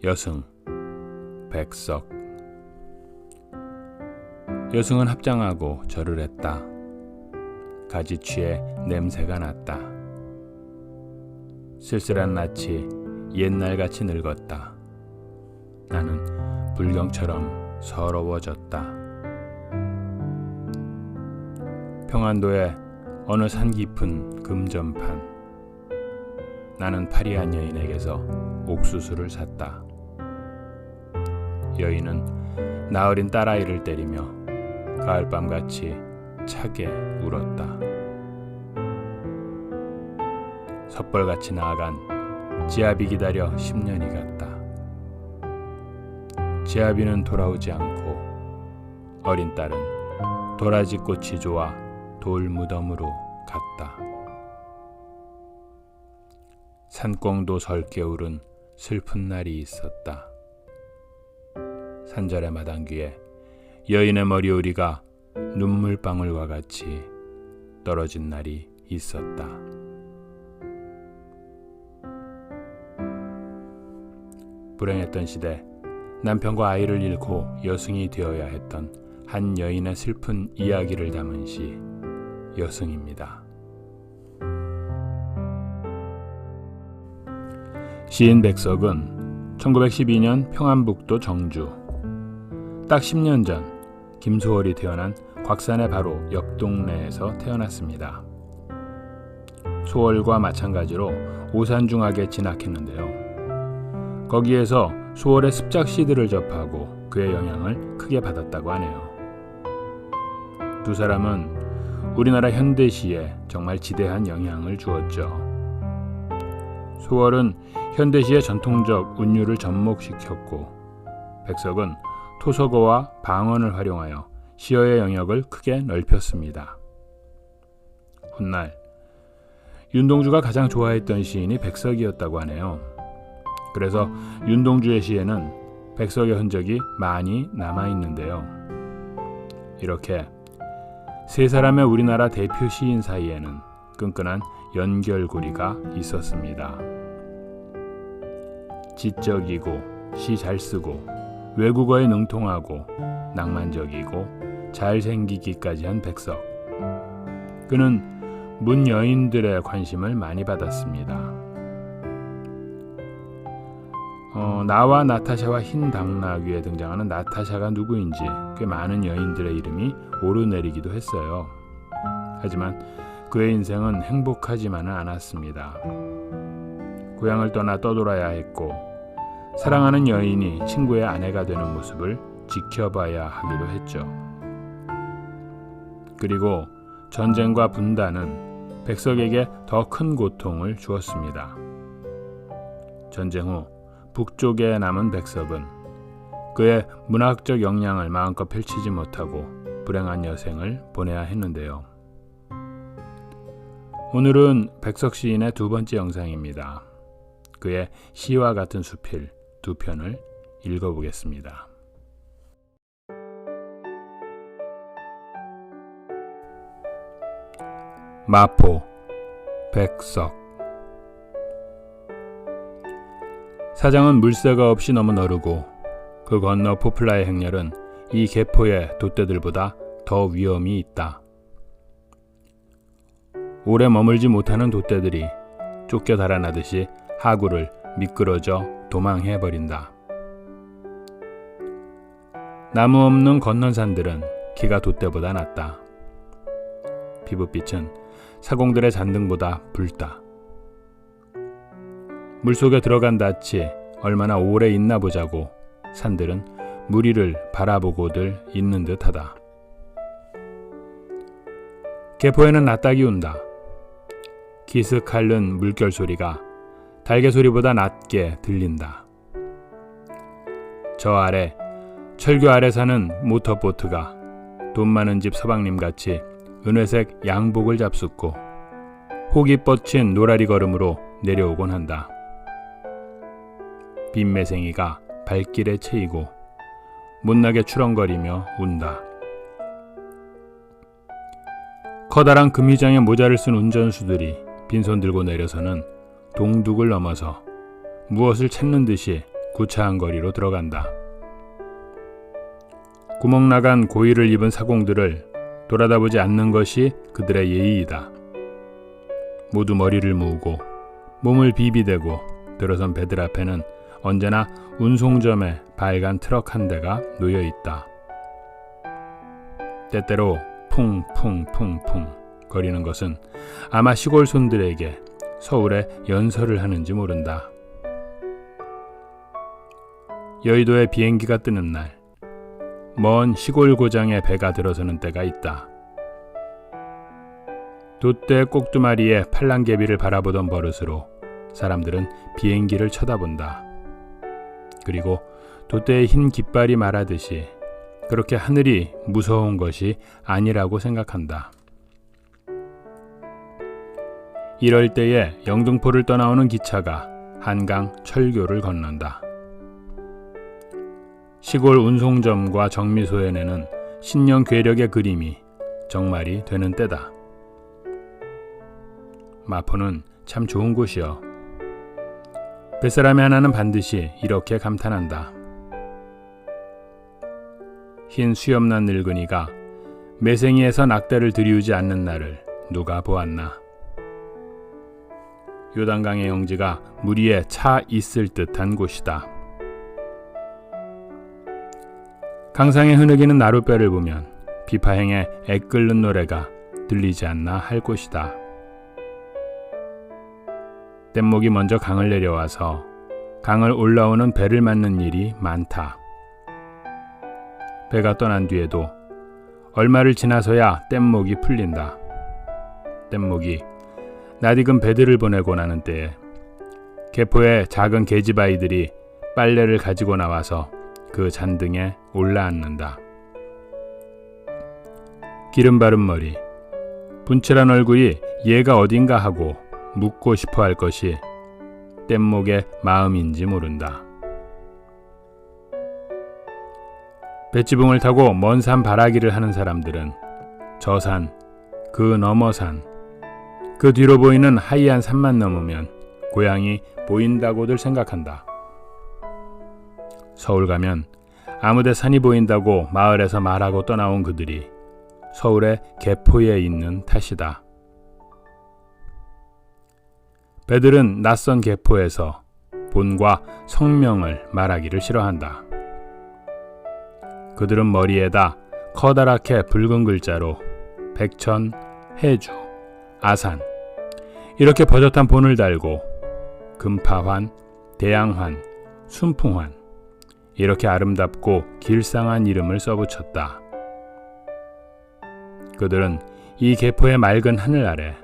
여승, 백석. 여승은 합장하고 절을 했다. 가지취에 냄새가 났다. 쓸쓸한 낯이 옛날같이 늙었다. 나는 불경처럼 서러워졌다. 평안도의 어느 산 깊은 금전판. 나는 파리한 여인에게서 옥수수를 샀다. 여인은 나어린 딸아이를 때리며 가을밤같이 차게 울었다. 섣벌같이 나아간 지아비 기다려 10년이 갔다. 지아비는 돌아오지 않고 어린 딸은 도라지 꽃이 좋아 돌무덤으로 갔다. 산꽁도 설겨울은 슬픈 날이 있었다. 산절의 마당귀에 여인의 머리오리가 눈물방울과 같이 떨어진 날이 있었다. 불행했던 시대, 남편과 아이를 잃고 여승이 되어야 했던 한 여인의 슬픈 이야기를 담은 시 여승입니다. 시인 백석은 1912년 평안북도 정주, 딱 10년 전 김소월이 태어난 곽산의 바로 옆 동네에서 태어났습니다. 소월과 마찬가지로 오산중학에 진학했는데요. 거기에서 소월의 습작 시들을 접하고 그의 영향을 크게 받았다고 하네요. 두 사람은 우리나라 현대시에 정말 지대한 영향을 주었죠. 소월은 현대시의 전통적 운율을 접목시켰고, 백석은 토속어와 방언을 활용하여 시어의 영역을 크게 넓혔습니다. 훗날 윤동주가 가장 좋아했던 시인이 백석이었다고 하네요. 그래서 윤동주의 시에는 백석의 흔적이 많이 남아있는데요. 이렇게 세 사람의 우리나라 대표 시인 사이에는 끈끈한 연결고리가 있었습니다. 지적이고 시 잘 쓰고 외국어에 능통하고 낭만적이고 잘생기기까지 한 백석. 그는 문 여인들의 관심을 많이 받았습니다. 나와 나타샤와 흰 당나귀 위에 등장하는 나타샤가 누구인지 꽤 많은 여인들의 이름이 오르내리기도 했어요. 하지만 그의 인생은 행복하지만은 않았습니다. 고향을 떠나 떠돌아야 했고, 사랑하는 여인이 친구의 아내가 되는 모습을 지켜봐야 하기도 했죠. 그리고 전쟁과 분단은 백석에게 더 큰 고통을 주었습니다. 전쟁 후 북쪽에 남은 백석은 그의 문학적 역량을 마음껏 펼치지 못하고 불행한 여생을 보내야 했는데요. 오늘은 백석 시인의 두 번째 영상입니다. 그의 시와 같은 수필 두 편을 읽어보겠습니다. 마포, 백석. 사장은 물새가 없이 너무 너르고 그 건너 포플라의 행렬은 이 개포의 돛대들보다 더 위험이 있다. 오래 머물지 못하는 돛대들이 쫓겨 달아나듯이 하구를 미끄러져 도망해버린다. 나무 없는 건넌산들은 키가 돛대보다 낮다. 피부빛은 사공들의 잔등보다 붉다. 물속에 들어간 낯이 얼마나 오래 있나 보자고 산들은 무리를 바라보고들 있는 듯하다. 개포에는 낫닭이 운다. 기슥 핥는 물결 소리가 달개 소리보다 낮게 들린다. 저 아래 철교 아래 사는 모터보트가 돈 많은 집 서방님같이 은회색 양복을 잡숫고 혹이 뻗친 노라리 걸음으로 내려오곤 한다. 빈매생이가 발길에 채이고 못나게 추렁거리며 운다. 커다란 금휘장에 모자를 쓴 운전수들이 빈손 들고 내려서는 동둑을 넘어서 무엇을 찾는 듯이 구차한 거리로 들어간다. 구멍 나간 고이를 입은 사공들을 돌아다보지 않는 것이 그들의 예의이다. 모두 머리를 무우고 몸을 비비대고 들어선 배들 앞에는 언제나 운송점에 빨간 트럭 한 대가 놓여 있다. 때때로 풍풍풍풍 거리는 것은 아마 시골 손들에게 서울에 연설을 하는지 모른다. 여의도에 비행기가 뜨는 날, 먼 시골 고장에 배가 들어서는 때가 있다. 돛대 꼭두마리에 팔랑개비를 바라보던 버릇으로 사람들은 비행기를 쳐다본다. 그리고 돛대의 흰 깃발이 말하듯이 그렇게 하늘이 무서운 것이 아니라고 생각한다. 이럴 때에 영등포를 떠나오는 기차가 한강 철교를 건넌다. 시골 운송점과 정미소연에는 신령 괴력의 그림이 정말이 되는 때다. 마포는 참 좋은 곳이여. 뱃사람이 하나는 반드시 이렇게 감탄한다. 흰 수염난 늙은이가 매생이에서 낙대를 들이우지 않는 날을 누가 보았나. 요단강의 영지가 물 위에 차 있을 듯한 곳이다. 강상에 흐느끼는 나룻배를 보면 비파행의 애 끓는 노래가 들리지 않나 할 곳이다. 뗏목이 먼저 강을 내려와서 강을 올라오는 배를 맞는 일이 많다. 배가 떠난 뒤에도 얼마를 지나서야 뗏목이 풀린다. 뗏목이 낯익은 배들을 보내고 나는 때에 개포의 작은 계집아이들이 빨래를 가지고 나와서 그 잔등에 올라앉는다. 기름 바른 머리, 분칠한 얼굴이 얘가 어딘가 하고 묻고 싶어 할 것이 뗏목의 마음인지 모른다. 배지붕을 타고 먼 산 바라기를 하는 사람들은 저 산, 그 너머 산, 그 뒤로 보이는 하얀 산만 넘으면 고향이 보인다고들 생각한다. 서울 가면 아무데 산이 보인다고 마을에서 말하고 떠나온 그들이 서울의 개포에 있는 탓이다. 배들은 낯선 개포에서 본과 성명을 말하기를 싫어한다. 그들은 머리에다 커다랗게 붉은 글자로 백천, 해주, 아산 이렇게 버젓한 본을 달고 금파환, 대양환, 순풍환 이렇게 아름답고 길상한 이름을 써붙였다. 그들은 이 개포의 맑은 하늘 아래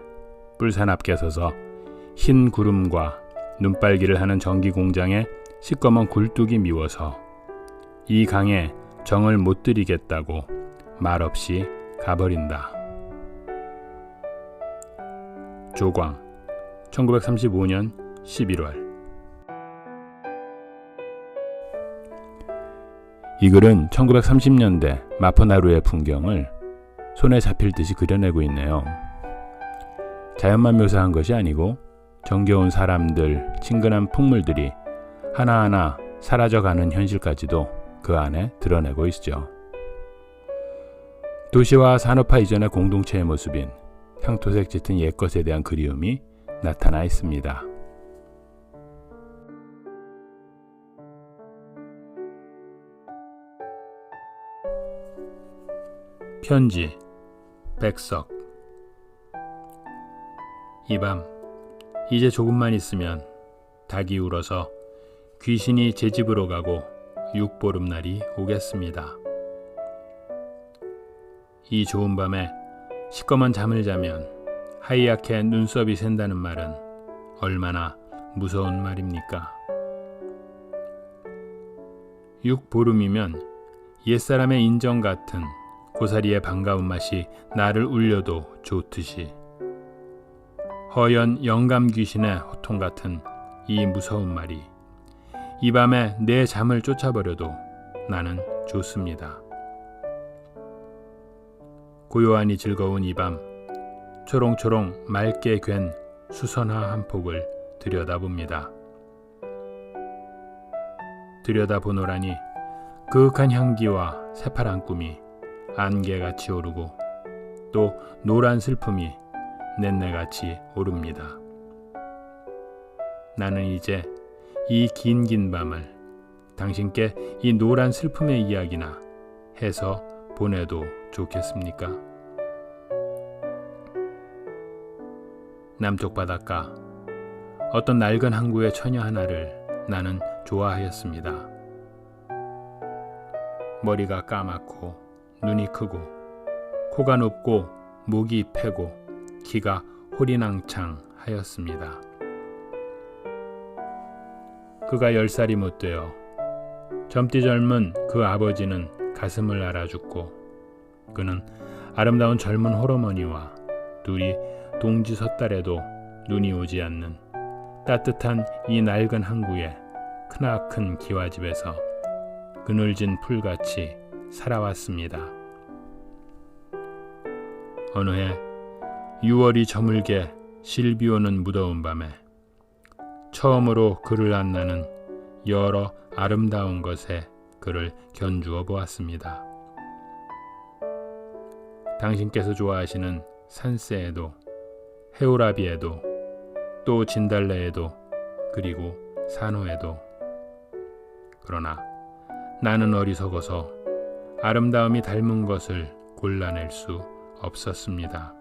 뿔산 앞에 서서 흰 구름과 눈빨기를 하는 전기 공장에 시꺼먼 굴뚝이 미워서 이 강에 정을 못 들이겠다고 말없이 가버린다. 조광 1935년 11월. 이 글은 1930년대 마포나루의 풍경을 손에 잡힐 듯이 그려내고 있네요. 자연만 묘사한 것이 아니고 정겨운 사람들, 친근한 풍물들이 하나하나 사라져가는 현실까지도 그 안에 드러내고 있죠. 도시와 산업화 이전의 공동체의 모습인 향토색 짙은 옛것에 대한 그리움이 나타나 있습니다. 편지 백석. 이 밤 이제 조금만 있으면 닭이 울어서 귀신이 제 집으로 가고 육보름날이 오겠습니다. 이 좋은 밤에 시꺼먼 잠을 자면 하얗게 눈썹이 샌다는 말은 얼마나 무서운 말입니까? 육보름이면 옛사람의 인정 같은 고사리의 반가운 맛이 나를 울려도 좋듯이 허연 영감 귀신의 호통 같은 이 무서운 말이 이 밤에 내 잠을 쫓아버려도 나는 좋습니다. 고요하니 즐거운 이 밤 초롱초롱 맑게 괜 수선화 한 폭을 들여다봅니다. 들여다보노라니 그윽한 향기와 새파란 꿈이 안개같이 오르고 또 노란 슬픔이 냇내같이 오릅니다. 나는 이제 이 긴 밤을 당신께 이 노란 슬픔의 이야기나 해서 보내도 좋겠습니까? 남쪽 바닷가 어떤 낡은 항구의 처녀 하나를 나는 좋아하였습니다. 머리가 까맣고 눈이 크고 코가 높고 목이 패고 키가 호리낭창하였습니다. 그가 10살이 못 되어 젊디 젊은 그 아버지는 가슴을 앓아 죽고 그는 아름다운 젊은 홀어머니와 둘이 동지 섣달에도 눈이 오지 않는 따뜻한 이 낡은 항구의 크나큰 기와집에서 그늘진 풀같이 살아왔습니다. 어느 해 6월이 저물게 실비오는 무더운 밤에 처음으로 그를 안나는 여러 아름다운 것에 그를 견주어 보았습니다. 당신께서 좋아하시는 산새에도 해오라비에도 또 진달래에도 그리고 산호에도 그러나 나는 어리석어서 아름다움이 닮은 것을 골라낼 수 없었습니다.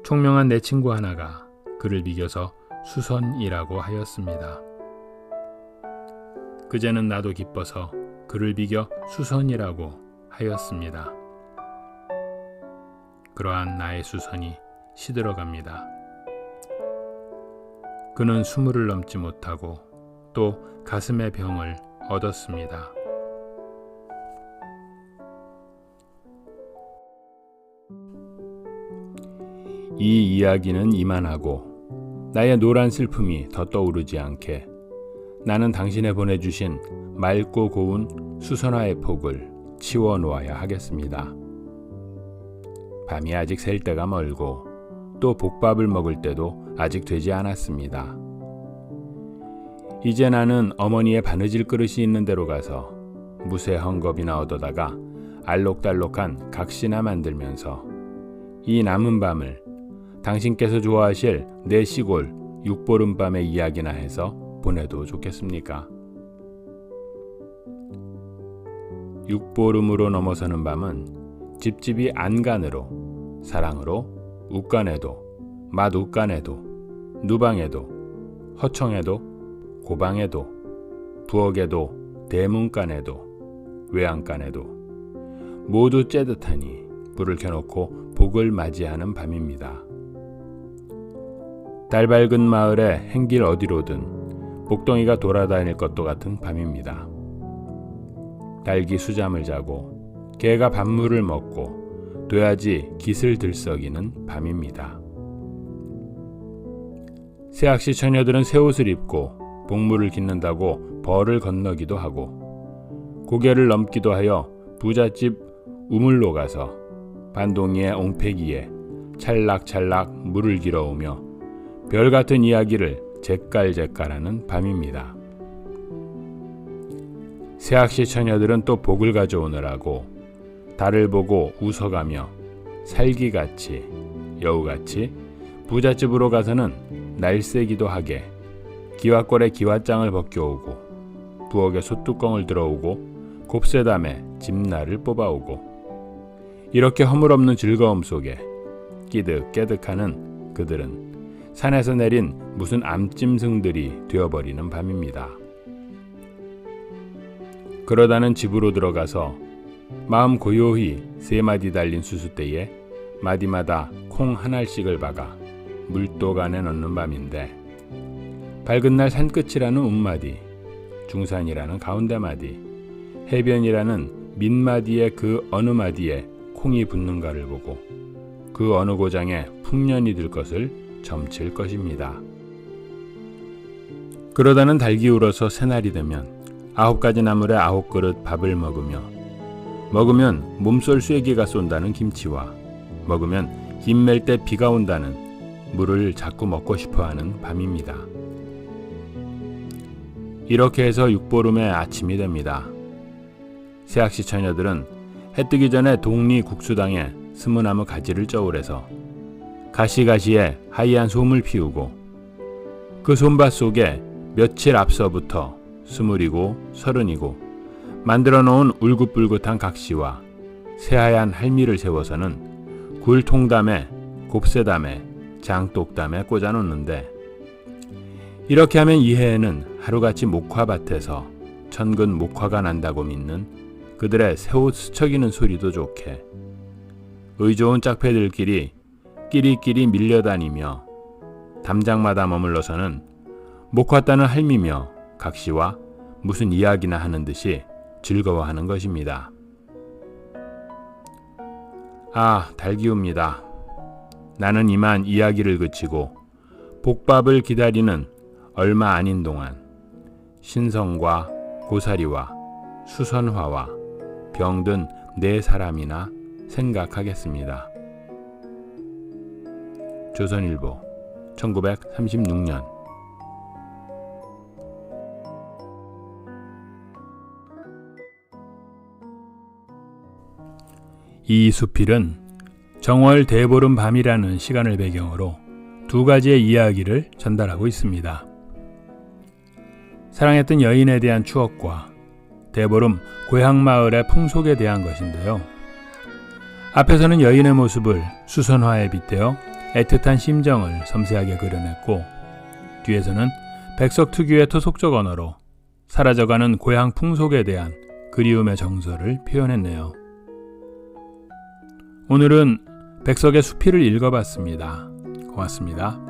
총명한 내 친구 하나가 그를 비겨서 수선이라고 하였습니다. 그제는 나도 기뻐서 그를 비겨 수선이라고 하였습니다. 그러한 나의 수선이 시들어갑니다. 그는 20을 넘지 못하고 또 가슴의 병을 얻었습니다. 이 이야기는 이만하고 나의 노란 슬픔이 더 떠오르지 않게 나는 당신의 보내주신 맑고 고운 수선화의 폭을 치워 놓아야 하겠습니다. 밤이 아직 셀 때가 멀고 또 볶밥을 먹을 때도 아직 되지 않았습니다. 이제 나는 어머니의 바느질 그릇이 있는 데로 가서 무쇠 헝겊이나 얻어다가 알록달록한 각시나 만들면서 이 남은 밤을 당신께서 좋아하실 내 시골 육보름밤의 이야기나 해서 보내도 좋겠습니까? 육보름으로 넘어서는 밤은 집집이 안간으로 사랑으로 웃간에도 맛웃간에도 누방에도 허청에도 고방에도 부엌에도 대문간에도 외양간에도 모두 째듯하니 불을 켜놓고 복을 맞이하는 밤입니다. 달 밝은 마을에 행길 어디로든 복덩이가 돌아다닐 것도 같은 밤입니다. 닭이 수잠을 자고 개가 밥물을 먹고 돼지 깃을 들썩이는 밤입니다. 새학시 처녀들은 새옷을 입고 복물을 깃는다고 벌을 건너기도 하고 고개를 넘기도 하여 부잣집 우물로 가서 반동이의 옹패기에 찰락찰락 물을 길어오며 별같은 이야기를 잿깔잿깔하는 밤입니다. 새학시 처녀들은 또 복을 가져오느라고 달을 보고 웃어가며 살기같이 여우같이 부잣집으로 가서는 날새기도 하게 기와골에 기와장을 벗겨오고 부엌에 솥뚜껑을 들어오고 곱새담에 집날을 뽑아오고 이렇게 허물없는 즐거움 속에 끼득깨득하는 그들은 산에서 내린 무슨 암짐승들이 되어버리는 밤입니다. 그러다는 집으로 들어가서 마음 고요히 3마디 달린 수수대에 마디마다 콩 한 알씩을 박아 물독 안에 넣는 밤인데 밝은 날 산끝이라는 운마디, 중산이라는 가운데 마디, 해변이라는 밑마디의 그 어느 마디에 콩이 붙는가를 보고 그 어느 고장에 풍년이 들 것을 점칠 것입니다. 그러다는 닭이 울어서 새날이 되면 9가지 나물에 9그릇 밥을 먹으면 몸쏠 쐐기가 쏜다는 김치와 먹으면 김 맬 때 비가 온다는 물을 자꾸 먹고 싶어하는 밤입니다. 이렇게 해서 육보름의 아침이 됩니다. 새학시 처녀들은 해 뜨기 전에 동리 국수당에 스무나무 가지를 쩌우래서 가시가시에 하얀 솜을 피우고 그 솜밭 속에 며칠 앞서부터 스물이고 서른이고 만들어 놓은 울긋불긋한 각시와 새하얀 할미를 세워서는 굴통담에 곱새담에 장독담에 꽂아 놓는데, 이렇게 하면 이 해에는 하루같이 목화밭에서 천근 목화가 난다고 믿는 그들의 새옷 스쳐기는 소리도 좋게 의좋은 짝패들끼리 끼리끼리 밀려다니며 담장마다 머물러서는 목화 따는 할미며 각시와 무슨 이야기나 하는 듯이 즐거워하는 것입니다. 아, 달기웁니다. 나는 이만 이야기를 그치고 복밥을 기다리는 얼마 아닌 동안 신성과 고사리와 수선화와 병든 네 사람이나 생각하겠습니다. 조선일보 1936년. 이 수필은 정월 대보름 밤이라는 시간을 배경으로 두 가지의 이야기를 전달하고 있습니다. 사랑했던 여인에 대한 추억과 대보름 고향 마을의 풍속에 대한 것인데요. 앞에서는 여인의 모습을 수선화에 빗대어 애틋한 심정을 섬세하게 그려냈고, 뒤에서는 백석 특유의 토속적 언어로 사라져가는 고향 풍속에 대한 그리움의 정서를 표현했네요. 오늘은 백석의 수필을 읽어봤습니다. 고맙습니다.